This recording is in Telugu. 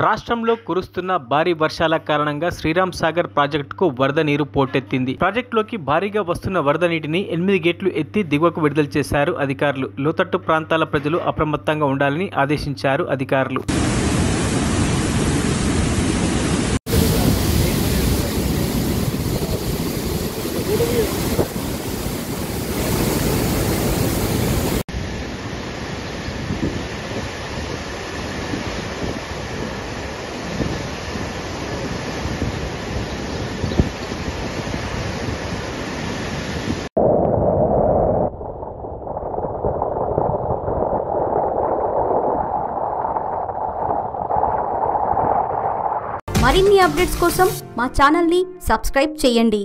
రాష్ట్రంలో కురుస్తున్న భారీ వర్షాల కారణంగా శ్రీరామ్ సాగర్ ప్రాజెక్టుకు వరద నీరు పోటెత్తింది. ప్రాజెక్టులోకి భారీగా వస్తున్న వరద నీటిని 8 గేట్లు ఎత్తి దిగువకు విడుదల చేశారు అధికారులు. లోతట్టు ప్రాంతాల ప్రజలు అప్రమత్తంగా ఉండాలని ఆదేశించారు అధికారులు. మరిన్ని అప్డేట్స్ కోసం మా ఛానల్ని సబ్స్క్రైబ్ చేయండి.